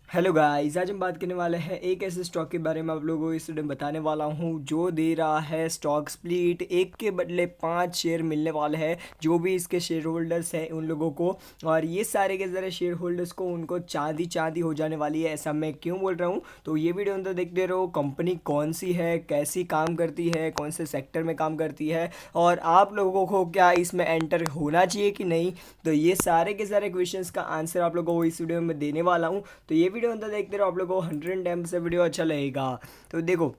Hello guys, आज हम बात करने वाले हैं एक ऐसे स्टॉक के बारे में। आप लोगों को इस वीडियो में बताने वाला हूं जो दे रहा है स्टॉक स्प्लिट, एक के बदले 5 शेयर मिलने वाले हैं जो भी इसके शेयर होल्डर्स हैं उन लोगों को। और ये सारे के सारे शेयर होल्डर्स को उनको चांदी चांदी हो जाने वाली है। ऐसा मैं क्यों बोल रहा हूँ, तो ये वीडियो अंदर देखते रहो। कंपनी कौन सी है, कैसी काम करती है, कौन से सेक्टर में काम करती है, और आप लोगों को क्या इसमें एंटर होना चाहिए कि नहीं, तो ये सारे के सारे क्वेश्चंस का आंसर आप लोगों को इस वीडियो में देने वाला हूँ। तो ये वीडियो अंदर देखते रहो, आप लोगों को 100 टाइम से वीडियो अच्छा लगेगा। तो देखो,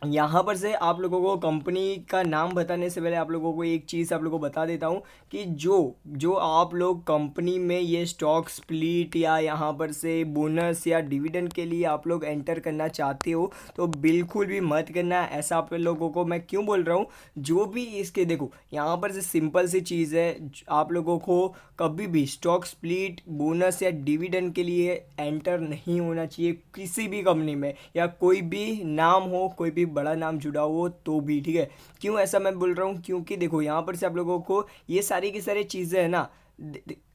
यहाँ पर से आप लोगों को कंपनी का नाम बताने से पहले आप लोगों को एक चीज़ आप लोगों को बता देता हूँ कि जो जो आप लोग कंपनी में ये स्टॉक स्प्लिट या यहाँ पर से बोनस या डिविडेंड के लिए आप लोग एंटर करना चाहते हो तो बिल्कुल भी मत करना। ऐसा आप लोगों को मैं क्यों बोल रहा हूँ, जो भी इसके देखो यहाँ पर से सिंपल सी चीज़ है। आप लोगों को कभी भी स्टॉक स्प्लिट, बोनस या डिविडेंड के लिए एंटर नहीं होना चाहिए किसी भी कंपनी में, या कोई भी नाम हो, कोई भी बड़ा नाम जुड़ा हो तो भी, ठीक है। क्यों ऐसा मैं बोल रहा हूँ, क्योंकि देखो यहाँ पर से आप लोगों को ये सारी की सारी चीज़ें है ना,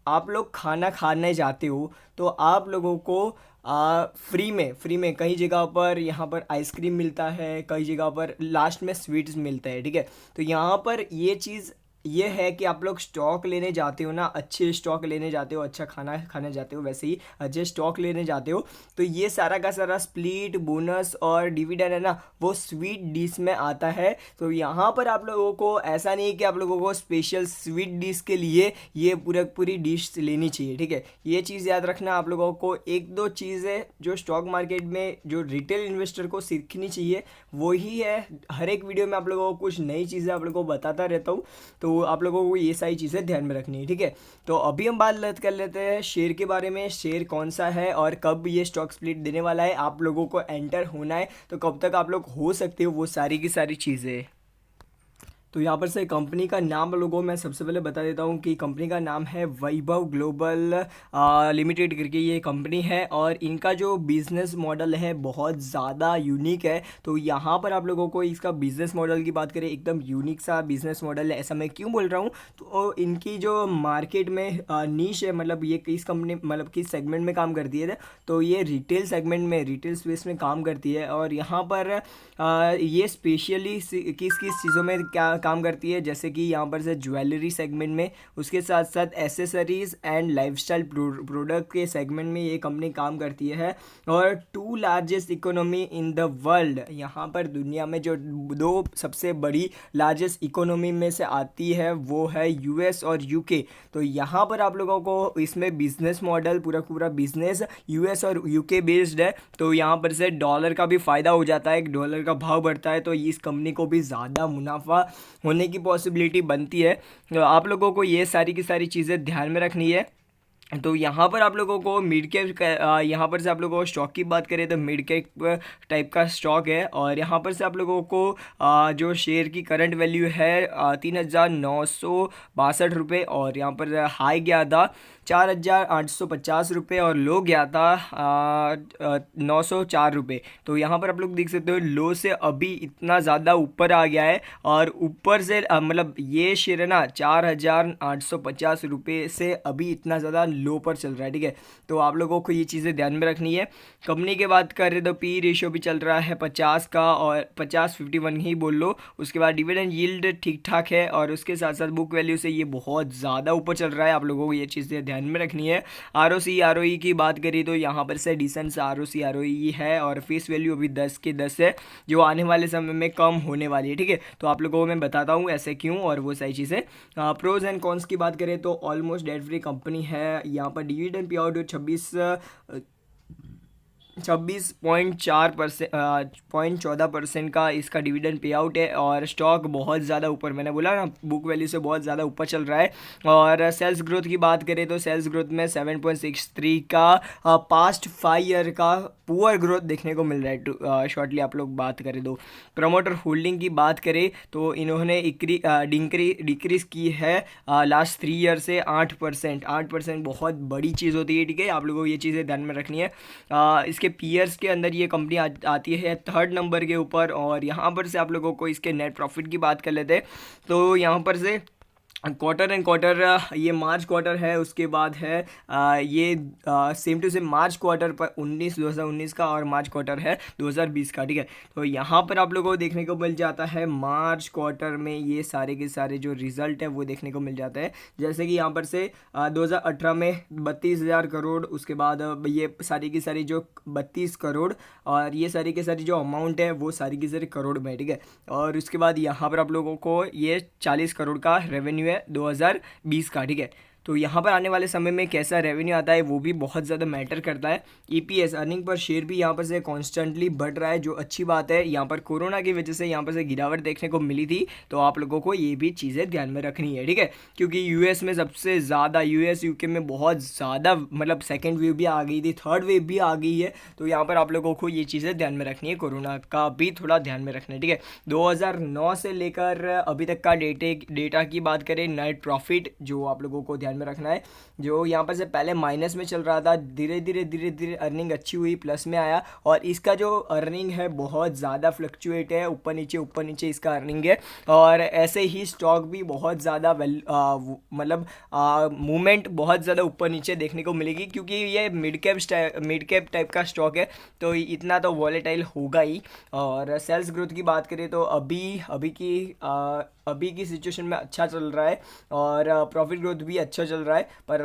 आप लोग खाना खाने जाते हो तो आप लोगों को फ्री में कई जगह पर यहाँ पर आइसक्रीम मिलता है, कई जगह पर लास्ट में स्वीट्स मिलता है, ठीक है। तो यहाँ पर ये चीज़ ये है कि आप लोग स्टॉक लेने जाते हो ना, अच्छे स्टॉक लेने जाते हो, अच्छा खाना खाने जाते हो, वैसे ही अच्छे स्टॉक लेने जाते हो तो ये सारा का सारा स्प्लिट, बोनस और डिविडेंड है ना, वो स्वीट डिश में आता है। तो यहाँ पर आप लोगों को ऐसा नहीं है कि आप लोगों को स्पेशल स्वीट डिश के लिए ये पूरी डिश लेनी चाहिए, ठीक है। ये चीज़ याद रखना। आप लोगों को एक दो चीज़ें जो स्टॉक मार्केट में जो रिटेल इन्वेस्टर को सीखनी चाहिए वही है। हर एक वीडियो में आप लोगों को कुछ नई चीज़ें आप लोगों को बताता रहता हूँ, तो आप लोगों को ये सारी चीज़ें ध्यान में रखनी है, ठीक है। तो अभी हम बात कर लेते हैं शेयर के बारे में। शेयर कौन सा है और कब ये स्टॉक स्प्लिट देने वाला है, आप लोगों को एंटर होना है तो कब तक आप लोग हो सकते हो, वो सारी की सारी चीज़ें। तो यहाँ पर से कंपनी का नाम लोगों मैं सबसे पहले बता देता हूँ कि कंपनी का नाम है वैभव ग्लोबल लिमिटेड करके ये कंपनी है। और इनका जो बिज़नेस मॉडल है बहुत ज़्यादा यूनिक है। तो यहाँ पर आप लोगों को इसका बिज़नेस मॉडल की बात करें, एकदम यूनिक सा बिज़नेस मॉडल है। ऐसा मैं क्यों बोल रहा हूँ, तो इनकी जो मार्केट में नीश है, मतलब ये किस कंपनी, मतलब किस सेगमेंट में काम करती है, तो ये रिटेल सेगमेंट में, रिटेल स्पेस में काम करती है। और यहाँ पर ये स्पेशली किस किस चीज़ों में क्या काम करती है, जैसे कि यहाँ पर से ज्वेलरी सेगमेंट में, उसके साथ साथ एसेसरीज एंड लाइफस्टाइल प्रोडक्ट के सेगमेंट में ये कंपनी काम करती है। और two largest economy in the world, यहाँ पर दुनिया में जो दो सबसे बड़ी लार्जेस्ट इकोनॉमी में से आती है वो है यूएस और यूके। तो यहाँ पर आप लोगों को इसमें बिजनेस मॉडल पूरा बिजनेस यूएस और यूके बेस्ड है। तो यहाँ पर से डॉलर का भी फ़ायदा हो जाता है, डॉलर का भाव बढ़ता है तो इस कंपनी को भी ज़्यादा मुनाफा होने की पॉसिबिलिटी बनती है। तो आप लोगों को ये सारी की सारी चीज़ें ध्यान में रखनी है। तो यहाँ पर आप लोगों को मिड कैप, यहाँ पर से आप लोगों को स्टॉक की बात करें तो मिड कैप टाइप का स्टॉक है। और यहाँ पर से आप लोगों को जो शेयर की करंट वैल्यू है 3,962 रुपये, और यहाँ पर हाई गया था 4,850 रुपये और लो गया था 904 रुपये। तो यहाँ पर आप लोग देख सकते हो लो से अभी इतना ज़्यादा ऊपर आ गया है। और ऊपर से मतलब ये शेयर है ना 4,850 रुपये से अभी इतना ज़्यादा लो पर चल रहा है, ठीक है। तो आप लोगों को ये चीज़ें ध्यान में रखनी है। कंपनी की बात कर रहे तो पी रेशियो भी चल रहा है 50 का, और 50-51 ही बोल लो। उसके बाद डिविडेंड यील्ड ठीक ठाक है, और उसके साथ साथ बुक वैल्यू से ये बहुत ज़्यादा ऊपर चल रहा है। आप लोगों को ये चीज़ें ध्यान में रखनी है। R O C R O ई की बात करी तो यहाँ पर से डिसेंट सा R O C R O ई है, और फेस वैल्यू अभी 10 के 10 है, जो आने वाले समय में कम होने वाली है, ठीक है। तो आप लोगों को मैं बताता हूँ ऐसे क्यों और वो सही चीज़ें। प्रोज एंड कॉन्स की बात करें तो ऑलमोस्ट डेट फ्री कंपनी है। यहाँ पर डिविडेंड पे आउट 26.4% 14% का इसका डिविडेंड पे आउट है। और स्टॉक बहुत ज़्यादा ऊपर, मैंने बोला ना बुक वैल्यू से बहुत ज़्यादा ऊपर चल रहा है। और सेल्स ग्रोथ की बात करें तो सेल्स ग्रोथ में 7.63 का पास्ट 5 ईयर का पुअर ग्रोथ देखने को मिल रहा है। शॉर्टली आप लोग बात करें तो प्रमोटर होल्डिंग की बात करें तो इन्होंने डिक्रीज की है लास्ट 3 ईयर से 8%। 8% बहुत बड़ी चीज़ होती है, ठीक है। आप लोगों को ये चीज़ें ध्यान में रखनी है। इसके पीयर्स के अंदर ये कंपनी आती है 3rd नंबर के ऊपर। और यहाँ पर से आप लोगों को इसके नेट प्रॉफिट की बात कर लेते हैं तो यहाँ पर से क्वार्टर एंड क्वार्टर, ये मार्च क्वार्टर है, उसके बाद है ये same to same March quarter पर 2019 का, और मार्च क्वार्टर है 2020 का, ठीक है। तो यहाँ पर आप लोगों को देखने को मिल जाता है मार्च क्वार्टर में ये सारे के सारे जो रिजल्ट है वो देखने को मिल जाता है। जैसे कि यहाँ पर से 2018 में 32,000 करोड़, उसके बाद ये सारी की सारी जो 32 करोड़, और ये सारी की सारी जो अमाउंट है वो सारी की सारी करोड़ में, ठीक है। और उसके बाद यहाँ पर आप लोगों को ये 40 करोड़ का रेवेन्यू है 2020 का, ठीक है। तो यहाँ पर आने वाले समय में कैसा रेवेन्यू आता है वो भी बहुत ज़्यादा मैटर करता है। ईपीएस, अर्निंग पर शेयर भी यहाँ पर से कॉन्स्टेंटली बढ़ रहा है, जो अच्छी बात है। यहाँ पर कोरोना की वजह से यहाँ पर से गिरावट देखने को मिली थी, तो आप लोगों को ये भी चीज़ें ध्यान में रखनी है, ठीक है। क्योंकि यूएस में सबसे ज़्यादा, यूएस यूके में बहुत ज़्यादा, मतलब सेकेंड वेव भी आ गई थी, थर्ड वेव भी आ गई है। तो यहाँ पर आप लोगों को ये चीज़ें ध्यान में रखनी है, कोरोना का भी थोड़ा ध्यान में रखना है, ठीक है। 2009 से लेकर अभी तक का डेटा की बात करें, नेट प्रॉफिट जो आप लोगों को ध्यान में रखना है, जो यहाँ पर से पहले माइनस में चल रहा था, धीरे धीरे अर्निंग अच्छी हुई, प्लस में आया। और इसका जो अर्निंग है बहुत ज़्यादा फ्लक्चुएट है, ऊपर नीचे इसका अर्निंग है। और ऐसे ही स्टॉक भी बहुत ज़्यादा मतलब मूवमेंट बहुत ज़्यादा ऊपर नीचे देखने को मिलेगी, क्योंकि ये मिड कैप टाइप का स्टॉक है, तो इतना तो वॉलेटाइल होगा ही। और सेल्स ग्रोथ की बात करें तो अभी की सिचुएशन में अच्छा चल रहा है, और प्रॉफिट ग्रोथ भी अच्छा चल रहा है। पर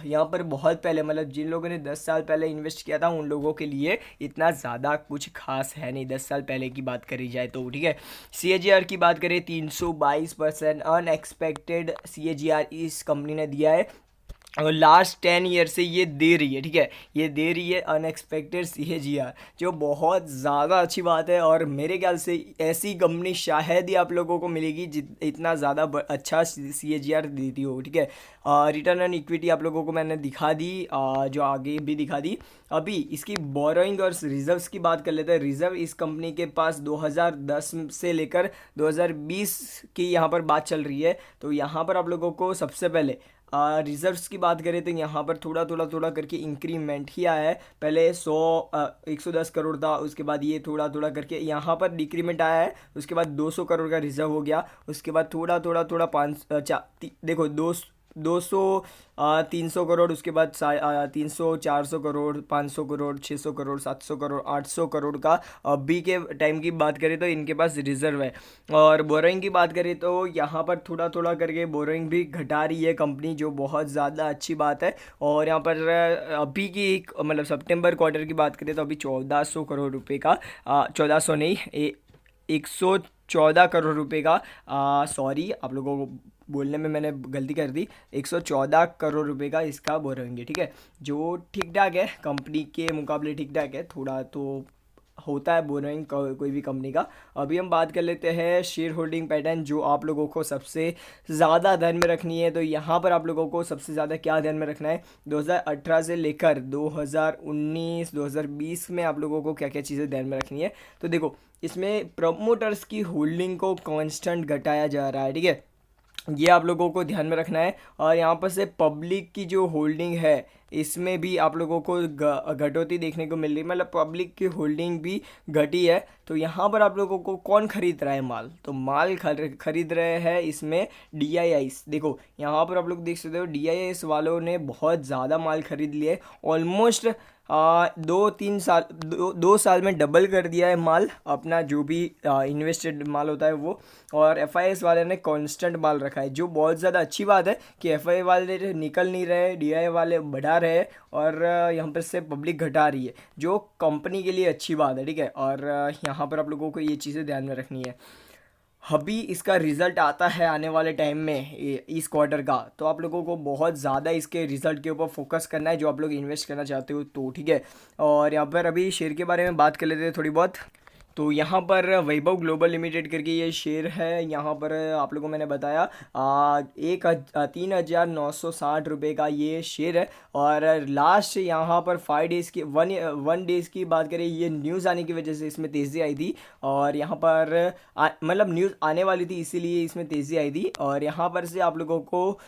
यहाँ पर बहुत पहले, मतलब जिन लोगों ने 10 साल पहले इन्वेस्ट किया था उन लोगों के लिए इतना ज़्यादा कुछ खास है नहीं, 10 साल पहले की बात करी जाए तो, ठीक है। CAGR की बात करें 322% अनएक्सपेक्टेड CAGR इस कंपनी ने दिया है, और लास्ट 10 ईयर से ये दे रही है, ठीक है। ये दे रही है अनएक्सपेक्टेड CAGR, जो बहुत ज़्यादा अच्छी बात है। और मेरे ख्याल से ऐसी कंपनी शायद ही आप लोगों को मिलेगी इतना ज़्यादा अच्छा CAGR देती हो, ठीक है। रिटर्न ऑन इक्विटी आप लोगों को मैंने दिखा दी, जो आगे भी दिखा दी। अभी इसकी बोरोइंग और रिजर्व्स की बात कर लेते हैं। रिजर्व इस कंपनी के पास 2010 से लेकर 2020 की यहाँ पर बात चल रही है। तो यहाँ पर आप लोगों को सबसे पहले रिजर्व्स की बात करें तो यहाँ पर थोड़ा करके इंक्रीमेंट ही आया है। पहले 110 करोड़ था, उसके बाद ये थोड़ा करके यहाँ पर डिक्रीमेंट आया है। उसके बाद 200 करोड़ का रिजर्व हो गया। उसके बाद थोड़ा 200 300 करोड़, उसके बाद 300 400 करोड़, 500 करोड़, 600 करोड़, 700 करोड़, 800 करोड़ का अभी के टाइम की बात करें तो इनके पास रिजर्व है। और बोरोइंग की बात करें तो यहाँ पर थोड़ा करके बोरोइंग भी घटा रही है कंपनी, जो बहुत ज़्यादा अच्छी बात है। और यहाँ पर अभी की मतलब सितंबर क्वार्टर की बात करें तो अभी 1400 करोड़ रुपए का, 1400 नहीं, 114 करोड़ रुपए का, सॉरी आप लोगों को बोलने में मैंने गलती कर दी, 114 करोड़ रुपए का इसका बोरोइंग है, ठीक है। जो ठीक ठाक है, कंपनी के मुकाबले ठीक ठाक है, थोड़ा तो होता है बोरोइंग कोई भी कंपनी का। अभी हम बात कर लेते हैं शेयर होल्डिंग पैटर्न, जो आप लोगों को सबसे ज़्यादा ध्यान में रखनी है। तो यहाँ पर आप लोगों को सबसे ज़्यादा क्या ध्यान में रखना है, 2018 से लेकर 2019 2020 में आप लोगों को क्या क्या चीज़ें ध्यान में रखनी है। तो देखो, इसमें प्रमोटर्स की होल्डिंग को कांस्टेंट घटाया जा रहा है, ठीक है, ये आप लोगों को ध्यान में रखना है। और यहाँ पर से पब्लिक की जो होल्डिंग है इसमें भी आप लोगों को घटोती देखने को मिल रही है, मतलब पब्लिक की होल्डिंग भी घटी है। तो यहाँ पर आप लोगों को कौन खरीद रहा है माल, तो माल खरीद रहे हैं इसमें DIIs। देखो यहाँ पर आप लोग देख सकते हो DIIs वालों ने बहुत ज़्यादा माल खरीद लिए, ऑलमोस्ट 2 साल में डबल कर दिया है माल अपना, जो भी इन्वेस्टेड माल होता है वो। और FIS वाले ने कांस्टेंट माल रखा है, जो बहुत ज़्यादा अच्छी बात है कि FIS वाले निकल नहीं रहे, DII वाले बढ़ा रहे हैं, और यहाँ पर से पब्लिक घटा रही है, जो कंपनी के लिए अच्छी बात है, ठीक है। और यहाँ पर आप लोगों को ये चीज़ें ध्यान में रखनी है। अभी इसका रिज़ल्ट आता है आने वाले टाइम में इस क्वार्टर का, तो आप लोगों को बहुत ज़्यादा इसके रिज़ल्ट के ऊपर फोकस करना है, जो आप लोग इन्वेस्ट करना चाहते हो तो, ठीक है। और यहाँ पर अभी शेयर के बारे में बात कर लेते हैं थोड़ी बहुत। तो यहाँ पर वैभव ग्लोबल लिमिटेड करके ये शेयर है। यहाँ पर आप लोगों को मैंने बताया 3,960 रुपये का ये शेयर है। और लास्ट यहाँ पर 5 डेज़ की वन डेज़ की बात करें, ये न्यूज़ आने की वजह से इसमें तेज़ी आई थी। और यहाँ पर मतलब न्यूज़ आने वाली थी इसीलिए इसमें तेज़ी आई थी। और यहाँ पर से आप लोगों को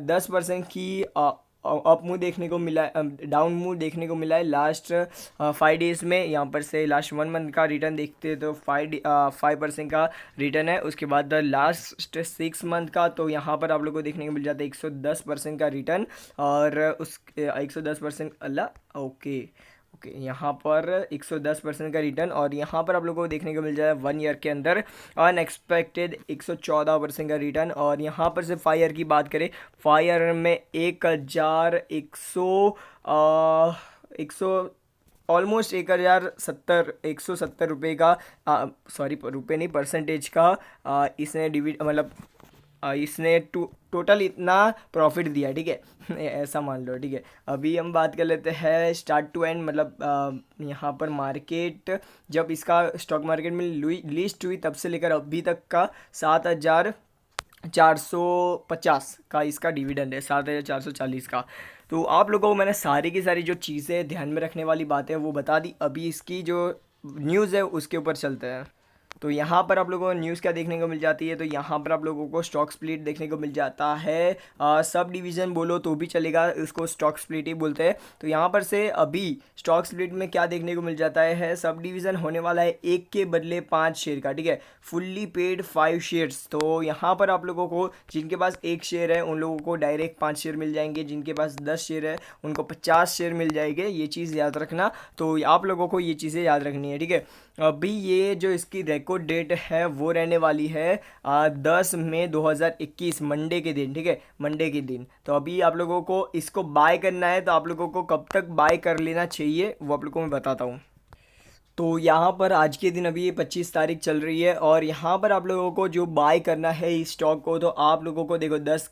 10% की अप मूव देखने को मिला है, डाउन मूव देखने को मिला है लास्ट 5 डेज़ में। यहाँ पर से लास्ट 1 मंथ का रिटर्न देखते हैं तो 5% का रिटर्न है। उसके बाद लास्ट 6 मंथ का, तो यहाँ पर आप लोग को देखने को मिल जाता है 110% का रिटर्न। और उस 110% अल्लाह, ओके ओके, यहाँ पर 110% का रिटर्न। और यहाँ पर आप लोगों को देखने को मिल जाए 1 ईयर के अंदर अनएक्सपेक्टेड 114% का रिटर्न। और यहाँ पर से 5 ईयर की बात करें, 5 ईयर में 1,100 ऑलमोस्ट 1,070 रुपये का, सॉरी रुपये नहीं, परसेंटेज का इसने डिविड मतलब इसने टोटल इतना प्रॉफिट दिया, ठीक है। ऐसा मान लो, ठीक है। अभी हम बात कर लेते हैं स्टार्ट टू एंड, मतलब यहाँ पर मार्केट जब इसका स्टॉक मार्केट में लिस्ट हुई तब से लेकर अभी तक का 7,450 का इसका डिविडेंड है, 7,440 का। तो आप लोगों को मैंने सारी की सारी जो चीज़ें ध्यान में रखने वाली बातें वो बता दी। अभी इसकी जो न्यूज़ है उसके ऊपर चलते हैं। तो यहाँ पर आप लोगों को न्यूज़ क्या देखने को मिल जाती है, तो यहाँ पर आप लोगों को स्टॉक स्प्लिट देखने को मिल जाता है। सब डिवीज़न बोलो तो भी चलेगा, इसको स्टॉक स्प्लिट ही बोलते हैं। तो यहाँ पर से अभी स्टॉक स्प्लिट में क्या देखने को मिल जाता है, सब डिवीज़न होने वाला है 1 के बदले 5 शेयर का, ठीक है। Fully paid 5 shares. तो यहाँ पर आप लोगों को जिनके पास 1 शेयर है उन लोगों को डायरेक्ट 5 शेयर मिल जाएंगे, जिनके पास 10 शेयर है उनको 50 शेयर मिल जाएंगे। ये चीज़ याद रखना, तो आप लोगों को ये चीज़ें याद रखनी है, ठीक है। अभी ये जो इसकी रिकॉर्ड डेट है वो रहने वाली है 10 मई 2021 मंडे के दिन, ठीक है, मंडे के दिन। तो अभी आप लोगों को इसको बाय करना है, तो आप लोगों को कब तक बाय कर लेना चाहिए वो आप लोगों को मैं बताता हूँ। तो यहाँ पर आज के दिन अभी 25 तारीख चल रही है, और यहाँ पर आप लोगों को जो बाय करना है इस स्टॉक को, तो आप लोगों को देखो 10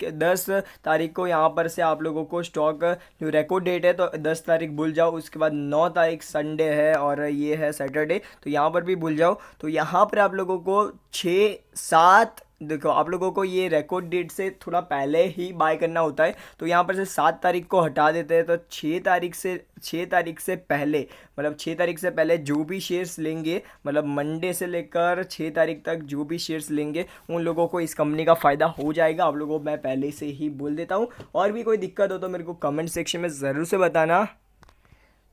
तारीख को यहाँ पर से आप लोगों को स्टॉक जो रिकॉर्ड डेट है तो 10 तारीख भूल जाओ। उसके बाद 9 तारीख संडे है और ये है सैटरडे, तो यहाँ पर भी भूल जाओ। तो यहाँ पर आप लोगों को 6-7, देखो आप लोगों को ये रिकॉर्ड डेट से थोड़ा पहले ही बाय करना होता है। तो यहाँ पर से 7 तारीख को हटा देते हैं, तो 6 तारीख से पहले, मतलब 6 तारीख से पहले जो भी शेयर्स लेंगे, मतलब मंडे से लेकर 6 तारीख तक जो भी शेयर्स लेंगे उन लोगों को इस कंपनी का फ़ायदा हो जाएगा। आप लोगों को मैं पहले से ही बोल देता हूँ। और भी कोई दिक्कत हो तो मेरे को कमेंट सेक्शन में ज़रूर से बताना।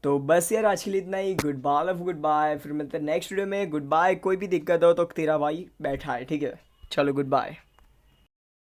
तो बस यार आज के लिए इतना ही। Good bye, of good bye, फिर मिलते हैं नेक्स्ट वीडियो में। Good bye. कोई भी दिक्कत हो तो तेरा भाई बैठा है, ठीक है। चलो गुड बाय।